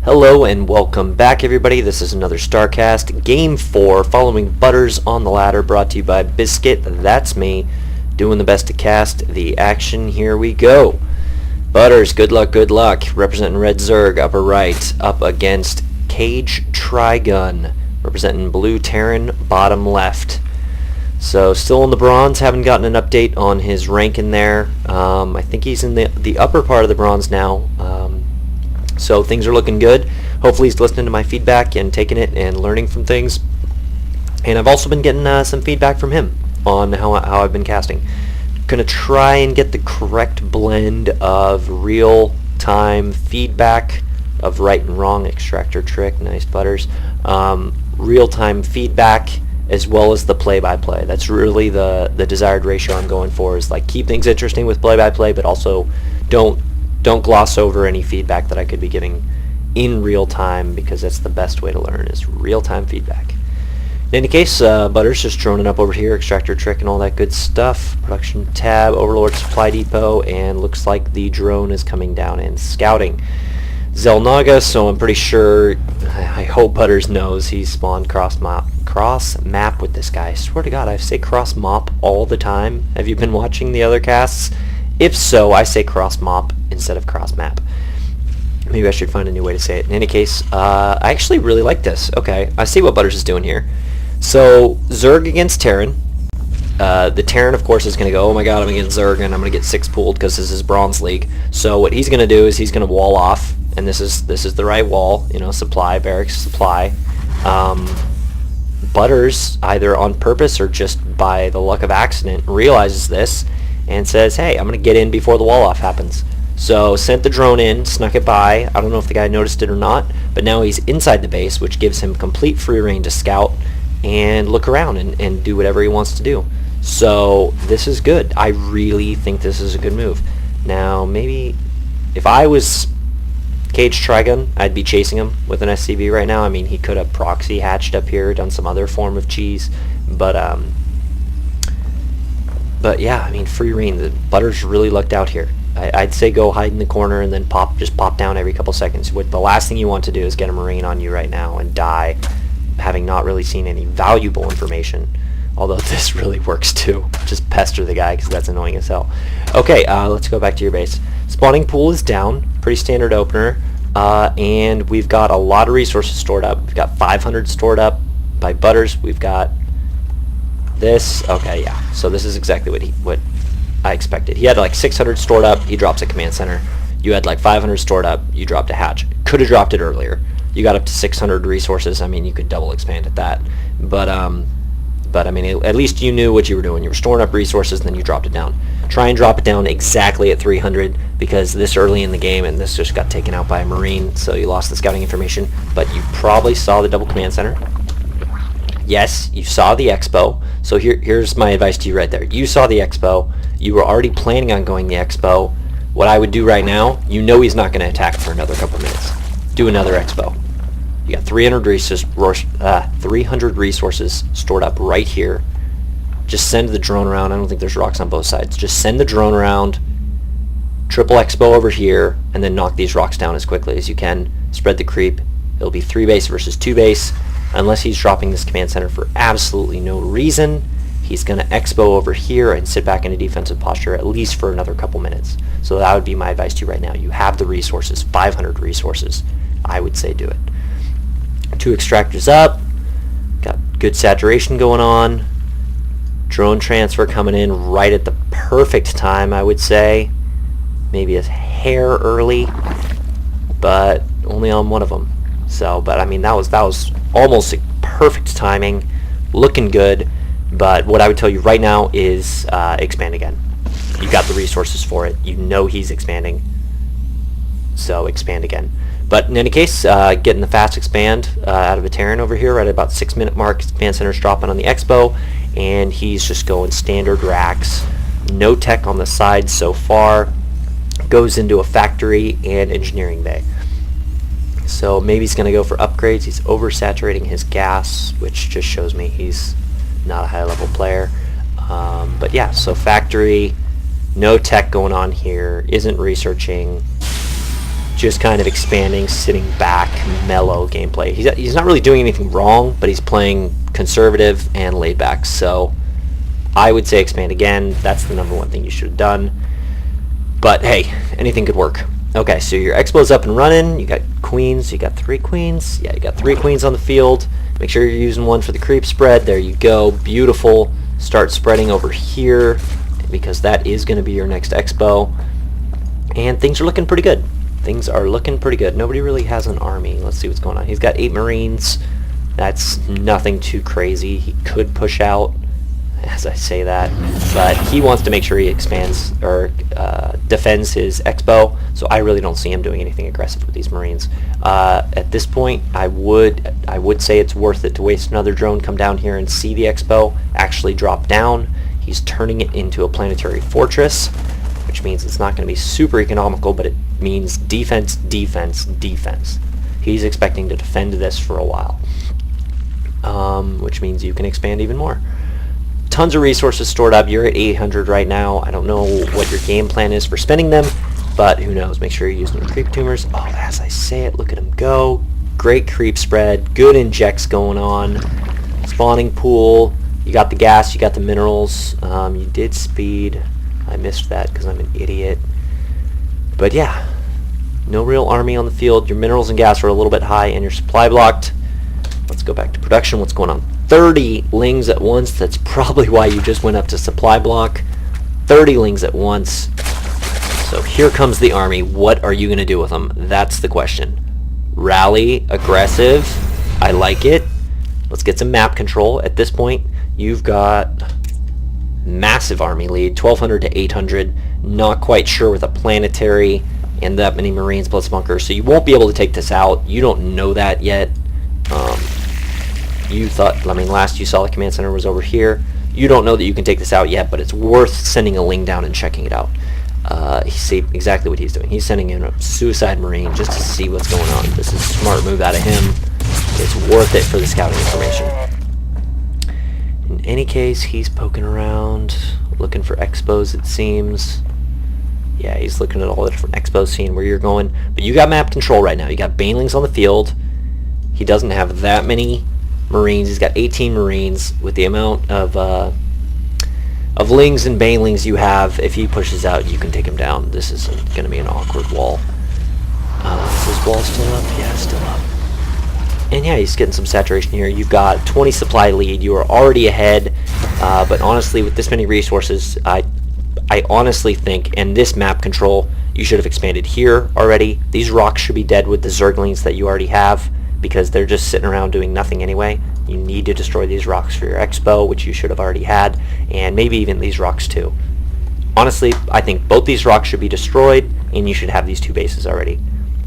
Hello and welcome back, everybody. This is another STARCAST, Game 4, following Butters on the ladder, brought to you by Bisqit. That's me, doing the best to cast the action. Here we go. Butters, good luck, representing Red Zerg, upper right, up against Cage Trigun, representing Blue Terran, bottom left. So still in the bronze, haven't gotten an update on his rank in there. I think he's in the upper part of the bronze now. So things are looking good. Hopefully he's listening to my feedback and taking it and learning from things. And I've also been getting some feedback from him on how I've been casting. Gonna try and get the correct blend of real-time feedback of right and wrong. Extractor trick, nice Butters. Real-time feedback as well as the play-by-play. That's really the desired ratio I'm going for, is like keep things interesting with play-by-play, but also don't gloss over any feedback that I could be giving in real time, because that's the best way to learn, is real-time feedback. In any case, Butters just droning up over here, extractor trick and all that good stuff. Production tab, Overlord supply depot, and looks like the drone is coming down and scouting Zelnaga, so I'm pretty sure, I hope Butters knows he's spawned cross map with this guy. I swear to God, I say cross mop all the time. Have you been watching the other casts? If so, I say cross mop instead of cross map. Maybe I should find a new way to say it. In any case, I actually really like this. Okay, I see what Butters is doing here. So, Zerg against Terran. The Terran, of course, is going to go, oh my god, I'm against Zerg, and I'm going to get 6 pooled because this is Bronze League. So what he's going to do is he's going to wall off, and this is the right wall, you know, supply, barracks, supply. Butters, either on purpose or just by the luck of accident, realizes this and says, hey, I'm going to get in before the wall off happens. So sent the drone in, snuck it by. I don't know if the guy noticed it or not, but now he's inside the base, which gives him complete free reign to scout and look around and do whatever he wants to do. So this is good. I really think this is a good move. Now, maybe if I was Cage Trigun, I'd be chasing him with an SCV right now. I mean, he could have proxy hatched up here, done some other form of cheese, but yeah, I mean, free reign. The Butters really lucked out here. I'd say go hide in the corner and then just pop down every couple seconds. The last thing you want to do is get a Marine on you right now and die, having not really seen any valuable information. Although this really works too. Just pester the guy because that's annoying as hell. Okay, let's go back to your base. Spawning pool is down. Pretty standard opener. And we've got a lot of resources stored up. We've got 500 stored up by Butters. We've got this. Okay, yeah. So this is exactly what I expected. He had like 600 stored up. He drops a command center. You had like 500 stored up. You dropped a hatch. Could have dropped it earlier. You got up to 600 resources. I mean, you could double expand at that. But I mean, at least you knew what you were doing. You were storing up resources, and then you dropped it down. Try and drop it down exactly at 300, because this early in the game, and this just got taken out by a Marine, so you lost the scouting information. But you probably saw the double command center. Yes, you saw the expo. So here's my advice to you right there. You saw the expo. You were already planning on going the expo. What I would do right now, you know he's not going to attack for another couple minutes. Do another expo. You got 300 resources stored up right here. Just send the drone around. I don't think there's rocks on both sides. Just send the drone around, triple expo over here, and then knock these rocks down as quickly as you can. Spread the creep. It'll be 3 base versus 2 base. Unless he's dropping this command center for absolutely no reason, he's going to expo over here and sit back in a defensive posture at least for another couple minutes. So that would be my advice to you right now. You have the resources, 500 resources. I would say do it. 2 extractors up. Got good saturation going on. Drone transfer coming in right at the perfect time, I would say. Maybe a hair early, but only on one of them. So, but I mean, that was almost a perfect timing. Looking good. But what I would tell you right now is expand again. You got the resources for it. You know he's expanding. So expand again. But in any case, getting the fast expand out of a Terran over here right at about 6-minute mark. Command center's dropping on the expo, and he's just going standard racks. No tech on the side so far. Goes into a factory and engineering bay. So maybe he's going to go for upgrades. He's oversaturating his gas, which just shows me he's not a high-level player. But yeah, so factory, no tech going on here, isn't researching. just kind of expanding, sitting back, mellow gameplay. He's not really doing anything wrong, but he's playing conservative and laid back. So I would say expand again. That's the number one thing you should have done. But hey, anything could work. Okay, so your expo's up and running. You got queens. You got 3 queens. Yeah, you got 3 queens on the field. Make sure you're using one for the creep spread. There you go. Beautiful. Start spreading over here because that is going to be your next expo. And things are looking pretty good. Things are looking pretty good. Nobody really has an army. Let's see what's going on. He's got 8 Marines. That's nothing too crazy. He could push out, as I say that, but he wants to make sure he expands or defends his expo, so I really don't see him doing anything aggressive with these Marines. At this point, I would say it's worth it to waste another drone, come down here and see the expo actually drop down. He's turning it into a planetary fortress, which means it's not going to be super economical, but it means defense, defense, defense. He's expecting to defend this for a while, which means you can expand even more. Tons of resources stored up. You're at 800 right now. I don't know what your game plan is for spending them, but who knows. Make sure you're using your creep tumors. Oh, as I say it, look at him go. Great creep spread. Good injects going on. Spawning pool. You got the gas. You got the minerals. You did speed. I missed that because I'm an idiot. But yeah, no real army on the field. Your minerals and gas are a little bit high and your supply blocked. Let's go back to production. What's going on? 30 lings at once. That's probably why you just went up to supply block. 30 lings at once. So here comes the army. What are you going to do with them? That's the question. Rally, aggressive. I like it. Let's get some map control. At this point, you've got massive army lead, 1,200 to 800. Not quite sure with a planetary and that many Marines plus bunkers. So you won't be able to take this out. You don't know that yet. You thought, I mean, last you saw the command center was over here. You don't know that you can take this out yet, but it's worth sending a ling down and checking it out. See exactly what he's doing. He's sending in a suicide marine just to see what's going on. This is a smart move out of him. It's worth it for the scouting information. In any case, he's poking around, looking for expos, it seems. Yeah, he's looking at all the different expos, seeing where you're going. But you got map control right now. You got banelings on the field. He doesn't have that many Marines. He's got 18 Marines. With the amount of lings and banelings you have, if he pushes out, you can take him down. This is going to be an awkward wall. Is this wall still up? Yeah, it's still up. And yeah, he's getting some saturation here. You've got 20 supply lead. You are already ahead. But honestly, with this many resources, I honestly think, and this map control, you should have expanded here already. These rocks should be dead with the Zerglings that you already have, because they're just sitting around doing nothing anyway. You need to destroy these rocks for your expo, which you should have already had, and maybe even these rocks too. Honestly, I think both these rocks should be destroyed, and you should have these 2 bases already.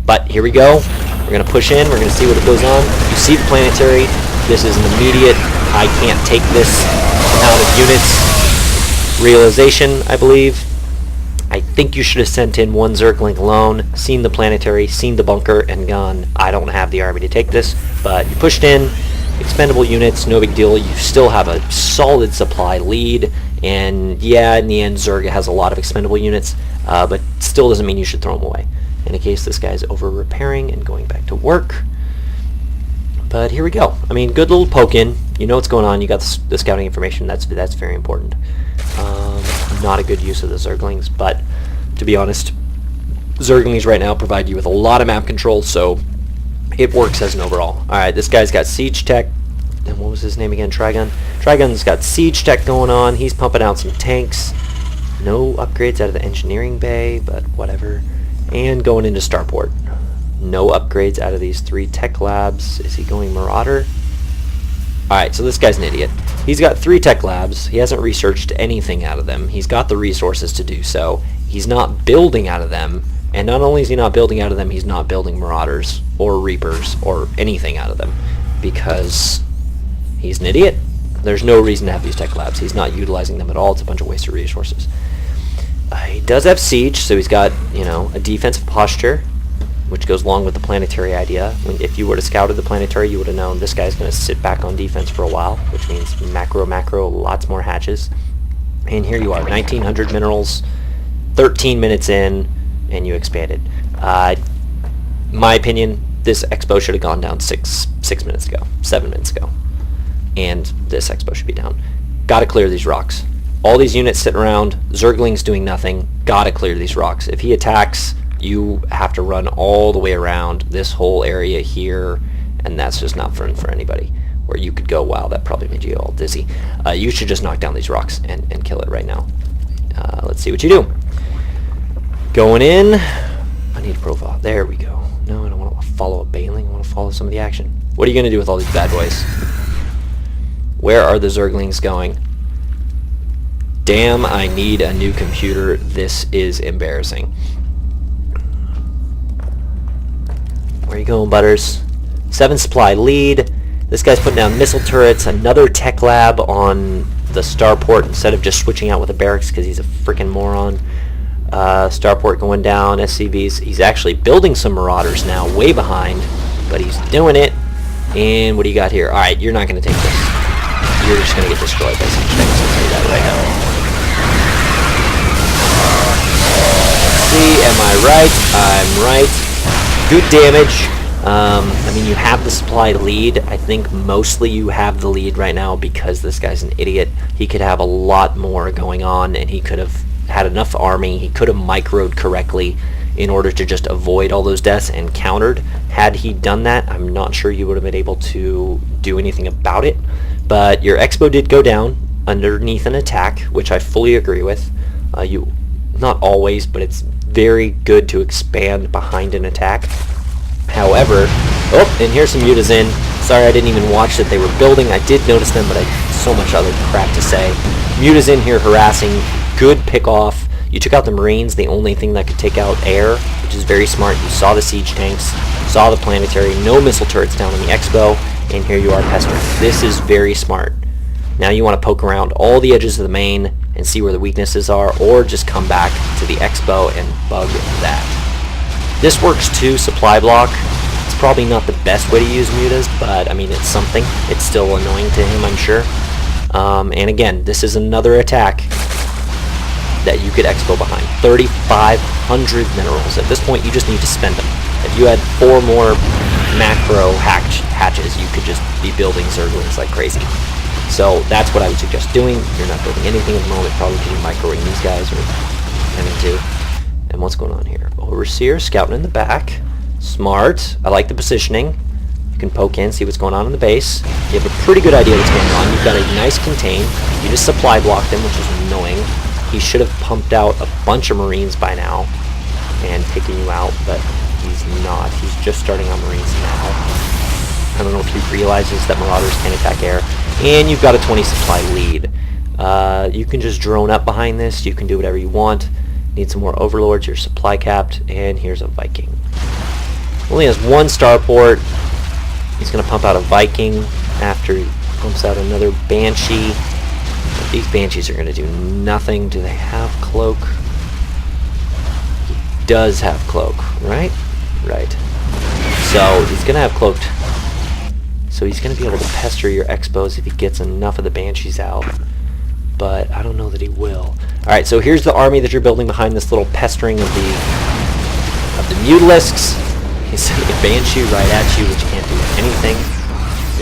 But here we go. We're going to push in. We're going to see what it goes on. You see the planetary. This is an immediate, I can't take this amount of units realization, I believe. I think you should have sent in 1 Zergling alone, seen the planetary, seen the bunker, and gone, I don't have the army to take this. But you pushed in, expendable units, no big deal. You still have a solid supply lead, and yeah, in the end, Zerg has a lot of expendable units, but still doesn't mean you should throw them away. In case this guy's over repairing and going back to work. But here we go. I mean, good little poke in. You know what's going on. You got the scouting information. That's very important. Not a good use of the Zerglings, but to be honest, Zerglings right now provide you with a lot of map control, so it works as an overall. Alright, this guy's got siege tech. And what was his name again? Trigun? Trigun's got siege tech going on. He's pumping out some tanks. No upgrades out of the engineering bay, but whatever. And going into starport. No upgrades out of these 3 tech labs. Is he going Marauder? Alright, so this guy's an idiot. He's got 3 tech labs. He hasn't researched anything out of them. He's got the resources to do so. He's not building out of them. And not only is he not building out of them, he's not building Marauders or Reapers or anything out of them. Because he's an idiot. There's no reason to have these tech labs. He's not utilizing them at all. It's a bunch of wasted resources. He does have siege, so he's got, you know, a defensive posture, which goes along with the planetary idea. If you would have scouted the planetary, you would have known this guy's going to sit back on defense for a while, which means macro, lots more hatches. And here you are, 1900 minerals, 13 minutes in, and you expanded. my opinion, this expo should have gone down 6 minutes ago, 7 minutes ago. And this expo should be down. Gotta clear these rocks. All these units sitting around, Zergling's doing nothing. Gotta clear these rocks. If he attacks, you have to run all the way around this whole area here, and that's just not fun for anybody. Where you could go, wow, that probably made you all dizzy. You should just knock down these rocks and kill it right now. Let's see what you do. Going in. I need a profile. There we go. No, I don't want to follow a Baneling. I want to follow some of the action. What are you going to do with all these bad boys? Where are the Zerglings going? Damn, I need a new computer. This is embarrassing. Where are you going, Butters? 7 supply lead. This guy's putting down missile turrets. Another tech lab on the starport instead of just switching out with a barracks because he's a freaking moron. Starport going down, SCVs. He's actually building some Marauders now, way behind, but he's doing it. And what do you got here? Alright, you're not going to take this. You're just going to get destroyed by some things. I'll tell you that right now. See, am I right? I'm right. Good damage. I mean, you have the supply lead. I think mostly you have the lead right now because this guy's an idiot. He could have a lot more going on, and he could have had enough army. He could have microed correctly in order to just avoid all those deaths and countered. Had he done that, I'm not sure you would have been able to do anything about it. But your expo did go down underneath an attack, which I fully agree with. Not always, but it's very good to expand behind an attack. However, oh, and here's some mutas in. Sorry, I didn't even watch that they were building. I did notice them, but I had so much other crap to say. Mutas in here harassing. Good pick off. You took out the Marines, the only thing that could take out air, which is very smart. You saw the siege tanks, saw the planetary, no missile turrets down on the expo, and here you are pestering. This is very smart. Now you want to poke around all the edges of the main and see where the weaknesses are, or just come back to the expo and bug that. This works too, supply block. It's probably not the best way to use mutas, but I mean, it's something. It's still annoying to him, I'm sure. And again, this is another attack that you could expo behind. 3,500 minerals. At this point, you just need to spend them. If you had 4 more macro hatches, you could just be building Zerglings like crazy. So that's what I would suggest doing. You're not building anything at the moment, probably because you're microing these guys or having to. And what's going on here? Overseer scouting in the back. Smart. I like the positioning. You can poke in, see what's going on in the base. You have a pretty good idea what's going on. You've got a nice contain. You just supply blocked him, which is annoying. He should have pumped out a bunch of Marines by now and taken you out, but he's not. He's just starting on Marines now. I don't know if he realizes that Marauders can attack air. And you've got a 20 supply lead. You can just drone up behind this. You can do whatever you want. Need some more Overlords. You're supply capped. And here's a Viking. Only has 1 starport. He's going to pump out a Viking after he pumps out another Banshee. But these Banshees are going to do nothing. Do they have cloak? He does have cloak, right? Right. So he's going to have cloaked. So he's going to be able to pester your expos if he gets enough of the Banshees out. But I don't know that he will. Alright, so here's the army that you're building behind this little pestering of the Mutalisks. He's sending a Banshee right at you, which can't do anything.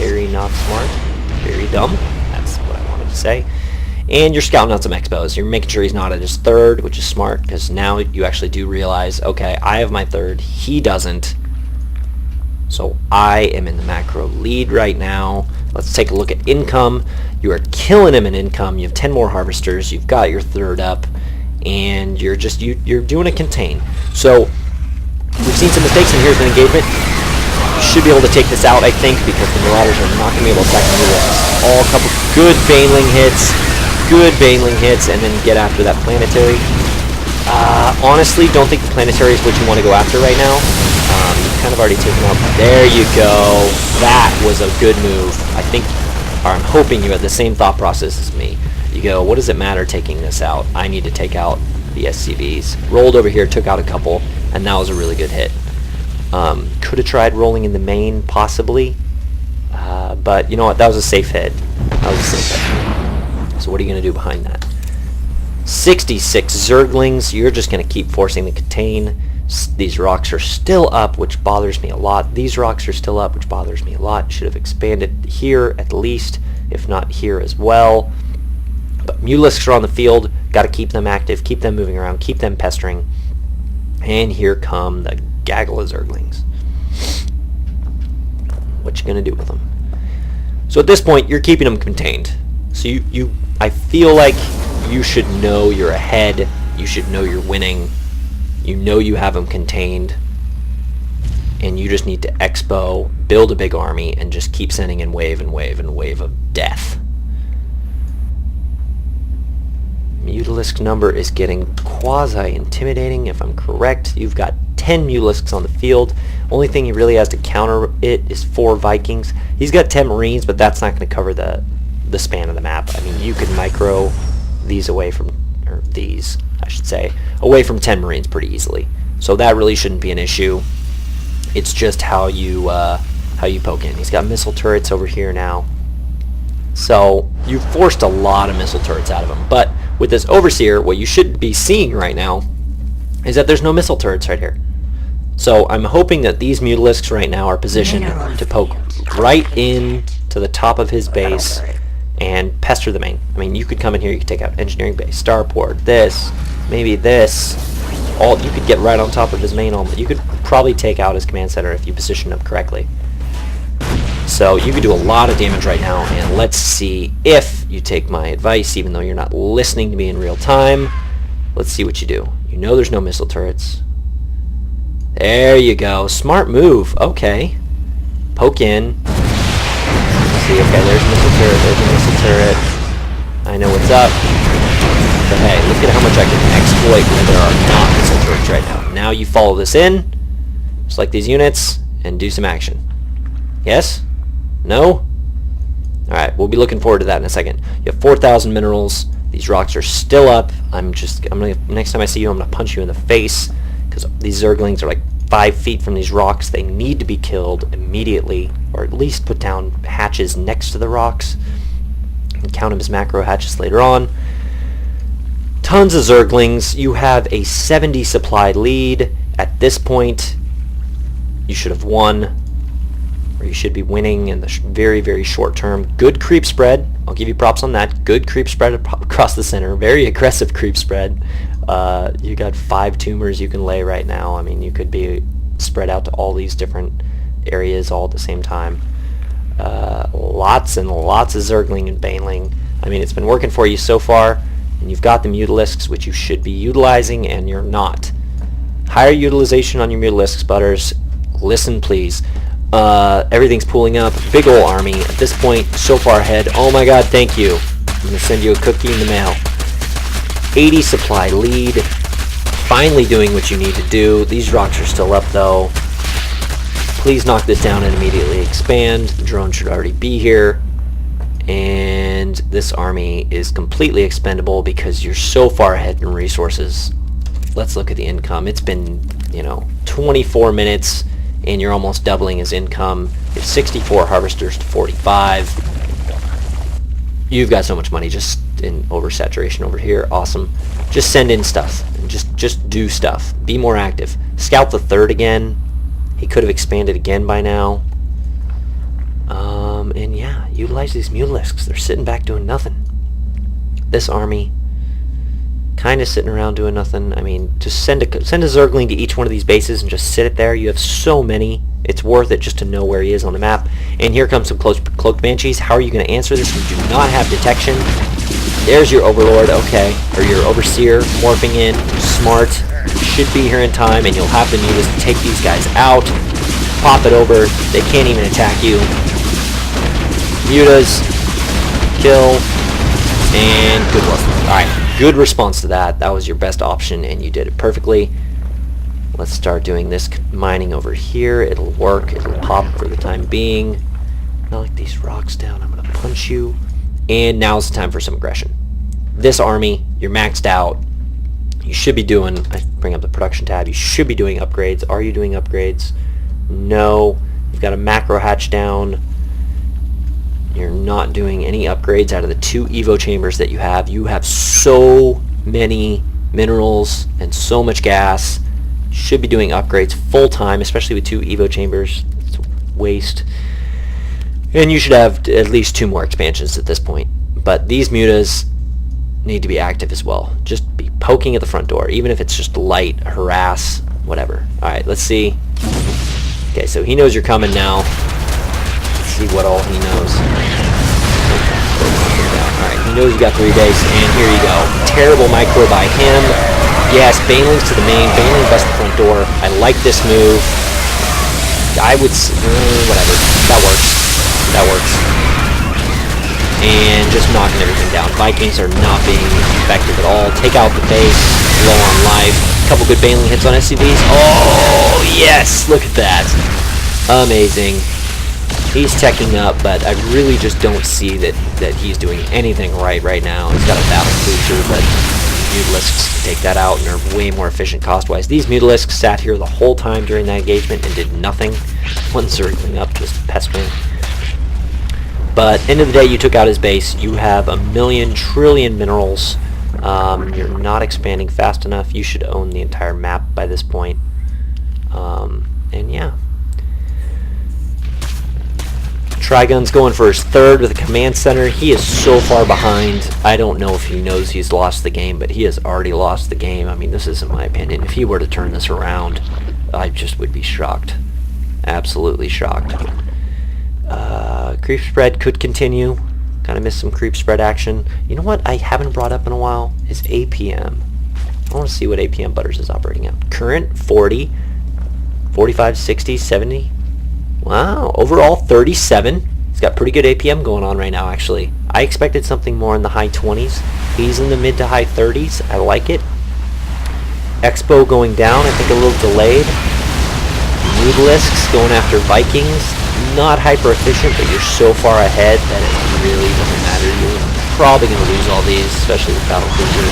Very not smart. Very dumb. That's what I wanted to say. And you're scouting out some expos. You're making sure he's not at his 3rd, which is smart, because now you actually do realize, okay, I have my 3rd, he doesn't. So I am in the macro lead right now. Let's take a look at income. You are killing him in income. You have 10 more harvesters. You've got your 3rd up, and you're just you're doing a contain. So we've seen some mistakes, and here's an engagement. You should be able to take this out, I think, because the Marauders are not going to be able to attack the Mutalisks. All a couple good Baneling hits. Good Baneling hits, and then get after that planetary. Honestly, don't think the planetary is what you want to go after right now. You've kind of already taken out. There you go. That was a good move. I think, or I'm hoping you had the same thought process as me. You go, what does it matter taking this out? I need to take out the SCVs. Rolled over here, took out a couple, and that was a really good hit. Could have tried rolling in the main, possibly. But you know what? That was a safe hit. That was a safe hit. So what are you going to do behind that? 66 Zerglings. You're just going to keep forcing the contain. These rocks are still up, which bothers me a lot. These rocks are still up, which bothers me a lot. Should have expanded here at least, if not here as well. But Mulisks are on the field. Got to keep them active, keep them moving around, keep them pestering. And here come the gaggle of Zerglings. What you gonna do with them? So at this point, you're keeping them contained. So I feel like you should know you're ahead. You should know you're winning. You know you have them contained. And you just need to expo, build a big army, and just keep sending in wave and wave and wave of death. Mutalisk number is getting quasi-intimidating, if I'm correct. You've got 10 Mutalisks on the field. Only thing he really has to counter it is 4 Vikings. He's got 10 Marines, but that's not going to cover the span of the map. I mean, you could micro these away from, or these, I should say, away from 10 Marines pretty easily. So that really shouldn't be an issue. It's just how you poke in. He's got missile turrets over here now. So you forced a lot of missile turrets out of him. But with this Overseer, what you should be seeing right now is that there's no missile turrets right here. So I'm hoping that these Mutalisks right now are positioned to poke right in to the top of his base and pester the main. I mean, you could come in here, you could take out engineering base, starport, this, maybe this. All you could get right on top of his main element. You could probably take out his command center if you position him correctly. So you could do a lot of damage right now, and let's see if you take my advice, even though you're not listening to me in real time. Let's see what you do. You know there's no missile turrets. There you go. Smart move. Okay. Poke in. See, okay, there's a missile turret, there's a missile turret. I know what's up. But hey, look at how much I can exploit when there are not missile turrets right now. Now you follow this in, select these units, and do some action. Yes? No? Alright, we'll be looking forward to that in a second. You have 4,000 minerals. These rocks are still up. Next time I see you, I'm gonna punch you in the face, because these Zerglings are like 5 feet from these rocks. They need to be killed immediately, or at least put down hatches next to the rocks and count them as macro hatches later on. Tons of Zerglings. You have a 70 supply lead. At this point, you should have won, or you should be winning in the very, very short term. Good creep spread. I'll give you props on that. Good creep spread across the center. Very aggressive creep spread. You got 5 tumors you can lay right now. I mean, you could be spread out to all these different areas all at the same time. Lots and lots of Zergling and Baneling. I mean, it's been working for you so far, and you've got the Mutalisks, which you should be utilizing, and you're not. Higher utilization on your Mutalisks, Butters. Listen, please. Everything's pooling up. Big ol' army. At this point, so far ahead. Oh my god, thank you. I'm going to send you a cookie in the mail. 80 supply lead. Finally doing what you need to do. These rocks are still up, though. Please knock this down and immediately expand. The drone should already be here. And this army is completely expendable because you're so far ahead in resources. Let's look at the income. It's been, 24 minutes, and you're almost doubling his income. You have 64 harvesters to 45. You've got so much money just in oversaturation over here. Awesome. Just send in stuff. And just do stuff. Be more active. Scout the third again. He could have expanded again by now. And yeah, utilize these Mutalisks. They're sitting back doing nothing. This army, kind of sitting around doing nothing. I mean, just send a Zergling to each one of these bases and just sit it there. You have so many. It's worth it just to know where he is on the map. And here comes some Cloaked Banshees. How are you going to answer this? You do not have detection. There's your Overlord, okay. Or your Overseer morphing in. Smart. Should be here in time, and you'll have the Mutas to take these guys out. Pop it over. They can't even attack you. Mutas. Kill. And good work. Alright, good response to that. That was your best option, and you did it perfectly. Let's start doing this mining over here. It'll work. It'll pop for the time being. Knock these rocks down. I'm going to punch you. And now's the time for some aggression. This army, you're maxed out. You should be doing, I bring up the production tab, you should be doing upgrades. Are you doing upgrades? No. You've got a macro hatch down. You're not doing any upgrades out of the 2 Evo chambers that you have. You have so many minerals and so much gas. should be doing upgrades full time, especially with 2 Evo chambers. It's a waste. And you should have at least 2 more expansions at this point. But these mutas need to be active as well. Just be poking at the front door, even if it's just light, harass, whatever. Alright, let's see. Okay, so he knows you're coming now. Let's see what all he knows. Alright, he knows you got 3 days, and here you go. Terrible micro by him. Yes, Baneling's to the main. Baneling busts the front door. I like this move. I would... whatever. That works. That works. And just knocking everything down. Vikings are not being effective at all. Take out the base. Low on life. Couple good Baneling hits on SCVs. Oh, yes! Look at that. Amazing. He's teching up, but I really just don't see that he's doing anything right now. He's got a battle cruiser, but Mutalisks can take that out and are way more efficient cost-wise. These Mutalisks sat here the whole time during that engagement and did nothing. One circling up, just pestering. But end of the day, you took out his base. You have 1,000,000 trillion minerals. You're not expanding fast enough. You should own the entire map by this point. And yeah. Trigun's going for his 3rd with a command center. He is so far behind. I don't know if he knows he's lost the game, but he has already lost the game. I mean, this isn't my opinion. If he were to turn this around, I just would be shocked. Absolutely shocked. Creep spread could continue. Kind of missed some creep spread action. You know what I haven't brought up in a while is APM. I want to see what APM Butters is operating at. Current 40, 45, 60, 70. Wow, overall 37. He's got pretty good APM going on right now, actually. I expected something more in the high 20s. He's in the mid to high 30s. I like it. Expo going down, I think a little delayed. Mutalisks going after Vikings. Not hyper efficient, but you're so far ahead that it really doesn't matter. You're probably going to lose all these, especially with Battle Cruiser.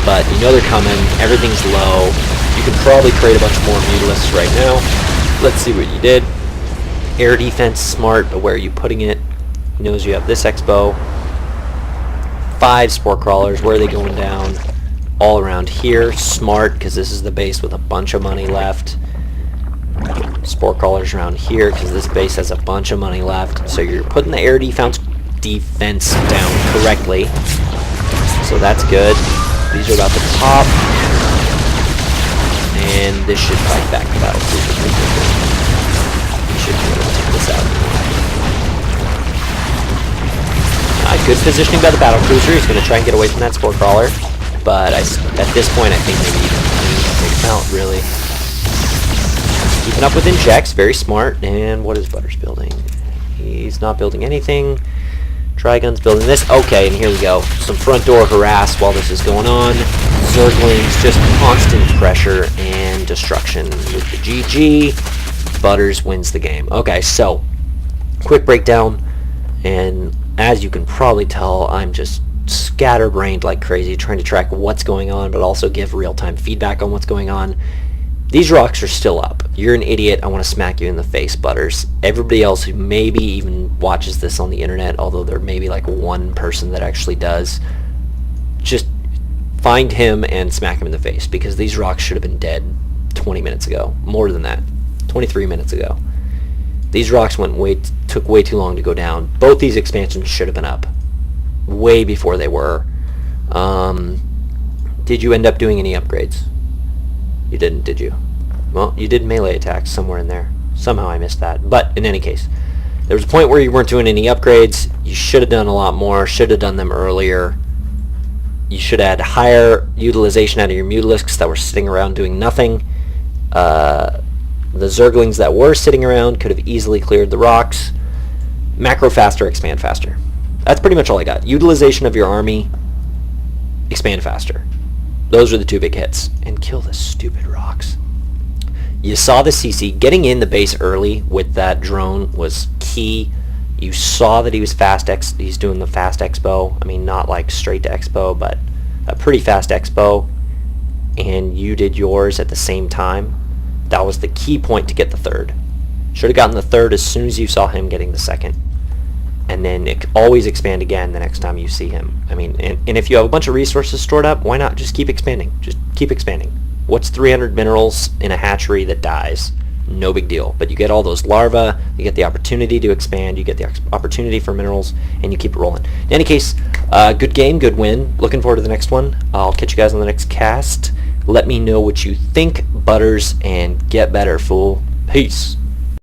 But you know they're coming. Everything's low. You can probably create a bunch more Mutalisks right now. Let's see what you did. Air defense, smart, but where are you putting it? He knows you have this Expo. 5 Spore Crawlers. Where are they going down? All around here. Smart, because this is the base with a bunch of money left. Spore Crawlers around here, because this base has a bunch of money left. So you're putting the air defense down correctly. So that's good. These are about to pop. And this should fight back the Battle Cruiser pretty quickly. You should be able to take this out. Good positioning by the Battle Cruiser. He's going to try and get away from that Spore Crawler. But at this point, I think maybe even take him out, really. Keeping up with injects, very smart. And what is Butters building? He's not building anything. Trigun's building this. Okay, and here we go. Some front door harass while this is going on. Zerglings, just constant pressure and destruction with the GG. Butters wins the game. Okay, so quick breakdown. And as you can probably tell, I'm just scatterbrained like crazy, trying to track what's going on, but also give real-time feedback on what's going on. These rocks are still up. You're an idiot. I want to smack you in the face, Butters. Everybody else who maybe even watches this on the internet, although there may be like one person that actually does, just find him and smack him in the face, because these rocks should have been dead 20 minutes ago. More than that. 23 minutes ago. These rocks took way too long to go down. Both these expansions should have been up way before they were. Did you end up doing any upgrades? You didn't, did you? Well, you did melee attacks somewhere in there. Somehow I missed that. But in any case, there was a point where you weren't doing any upgrades. You should have done a lot more. Should have done them earlier. You should have had higher utilization out of your Mutalisks that were sitting around doing nothing. The Zerglings that were sitting around could have easily cleared the rocks. Macro faster, expand faster. That's pretty much all I got. Utilization of your army, expand faster. Those are the two big hits. And kill the stupid rocks. You saw the CC. Getting in the base early with that drone was key. You saw that he was fast. He's doing the fast expo. I mean, not like straight to expo, but a pretty fast expo. And you did yours at the same time. That was the key point to get the third. Should have gotten the third as soon as you saw him getting the second. and then always expand again the next time you see him. I mean, and if you have a bunch of resources stored up, why not just keep expanding? Just keep expanding. What's 300 minerals in a hatchery that dies? No big deal. But you get all those larvae, you get the opportunity to expand, you get the opportunity for minerals, and you keep it rolling. In any case, good game, good win. Looking forward to the next one. I'll catch you guys on the next cast. Let me know what you think, Butters, and get better, fool. Peace.